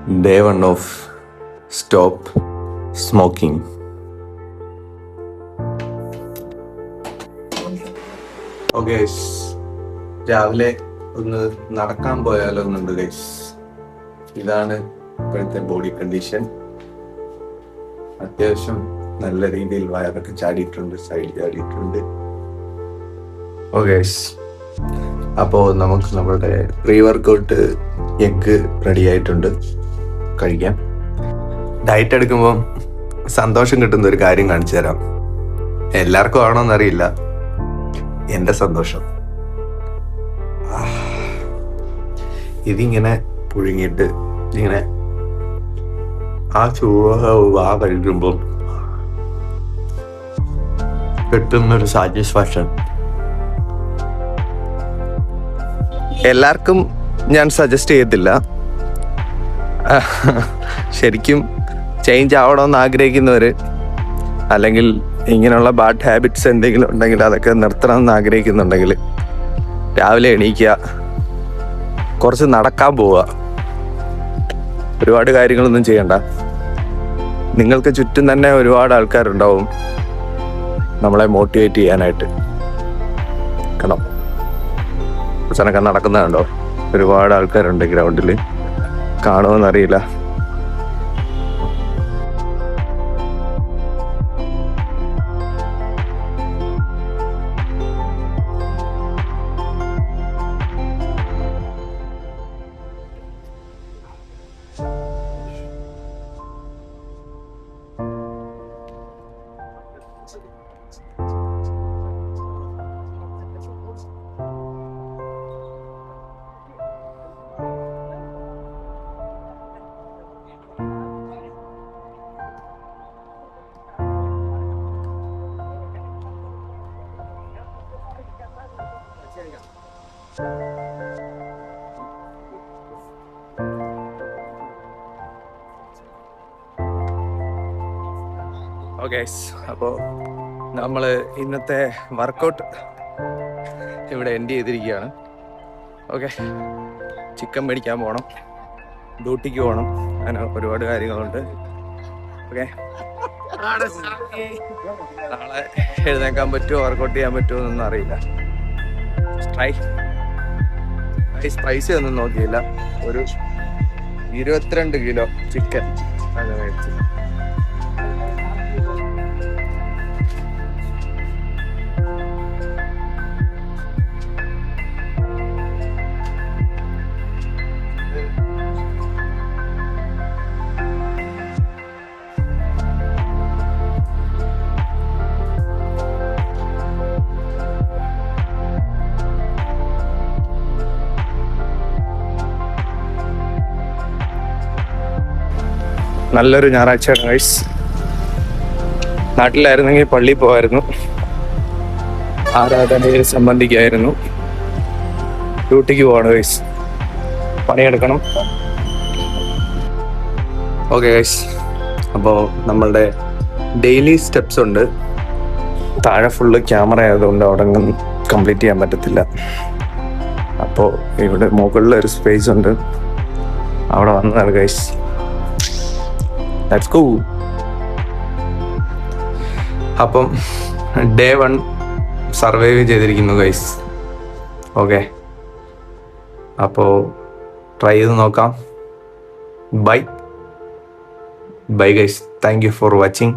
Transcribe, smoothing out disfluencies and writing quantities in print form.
Day one of stop smoking. Okay, രാവിലെ ഒന്ന് നടക്കാൻ പോയാലോ എന്നുണ്ട് ഗൈസ്. ഇതാണ് ഇപ്പോഴത്തെ ബോഡി കണ്ടീഷൻ. അത്യാവശ്യം നല്ല രീതിയിൽ വയറൊക്കെ ചാടിയിട്ടുണ്ട്, സൈഡ് ചാടിയിട്ടുണ്ട്. ഓക്കെ, അപ്പോൾ നമുക്ക് നമ്മുടെ പ്രീ വർക്കൗട്ട് എഗ് റെഡി ആയിട്ടുണ്ട്, കഴിക്കാം. ഡയറ്റ് എടുക്കുമ്പം സന്തോഷം കിട്ടുന്ന ഒരു കാര്യം കാണിച്ചു തരാം. എല്ലാവർക്കും ആണോന്നറിയില്ല, എൻ്റെ സന്തോഷം. ഇതിങ്ങനെ പുഴുങ്ങിയിട്ട് ഇങ്ങനെ ആ വാ കഴിക്കുമ്പോൾ കിട്ടുന്നൊരു സാറ്റിസ്ഫാക്ഷൻ എല്ലാവർക്കും ഞാൻ സജസ്റ്റ് ചെയ്യത്തില്ല. ശരിക്കും ചേഞ്ച് ആവണമെന്ന് ആഗ്രഹിക്കുന്നവർ, അല്ലെങ്കിൽ ഇങ്ങനെയുള്ള ബാഡ് ഹാബിറ്റ്സ് എന്തെങ്കിലും ഉണ്ടെങ്കിൽ അതൊക്കെ നിർത്തണമെന്ന് ആഗ്രഹിക്കുന്നുണ്ടെങ്കിൽ രാവിലെ എണീക്കുക, കുറച്ച് നടക്കാൻ പോവുക. ഒരുപാട് കാര്യങ്ങളൊന്നും ചെയ്യണ്ട. നിങ്ങൾക്ക് ചുറ്റും തന്നെ ഒരുപാട് ആൾക്കാരുണ്ടാവും നമ്മളെ മോട്ടിവേറ്റ് ചെയ്യാനായിട്ട്. കാരണം കുറച്ചനൊക്കെ നടക്കുന്നതുണ്ടോ, ഒരുപാട് ആൾക്കാരുണ്ട് ഗ്രൗണ്ടിൽ, കാണുമെന്നറിയില്ല. ഓക്കെ, അപ്പോൾ നമ്മൾ ഇന്നത്തെ വർക്കൗട്ട് ഇവിടെ എൻഡ് ചെയ്തിരിക്കുകയാണ്. ഓക്കെ, ചിക്കൻ മേടിക്കാൻ പോകണം, ഡ്യൂട്ടിക്ക് പോകണം, അങ്ങനെ ഒരുപാട് കാര്യങ്ങളുണ്ട്. ഓക്കെ, നാളെ എഴുന്നേക്കാൻ പറ്റുമോ, വർക്കൗട്ട് ചെയ്യാൻ പറ്റുമോ എന്നൊന്നും അറിയില്ല. സ്പൈസി ഒന്നും നോക്കിയില്ല. ഒരു 22 കിലോ ചിക്കൻ അത് മേടിച്ചു. നല്ലൊരു ഞായറാഴ്ചയാണ് ഗൈസ്. നാട്ടിലായിരുന്നെങ്കിൽ പള്ളിയിൽ പോകായിരുന്നു, ആരാധനയെ സംബന്ധിക്കായിരുന്നു. ഡ്യൂട്ടിക്ക് പോവാണ് ഗൈസ്, പണിയെടുക്കണം. ഓക്കെ ഗൈസ്, അപ്പോൾ നമ്മളുടെ ഡെയിലി സ്റ്റെപ്സ് ഉണ്ട്. താഴെ ഫുള്ള് ക്യാമറ ആയതുകൊണ്ട് അവിടെ കംപ്ലീറ്റ് ചെയ്യാൻ പറ്റത്തില്ല. അപ്പോൾ ഇവിടെ മുകളിലൊരു സ്പേസ് ഉണ്ട്, അവിടെ വന്നതാണ് ഗൈസ്. Let's go. അപ്പം ഡേ 1 സർവൈവ് ചെയ്തിരിക്കുന്നു ഗൈസ്. ഓക്കെ, അപ്പോൾ ട്രൈ ചെയ്ത് നോക്കാം. Bye guys, thank you for watching.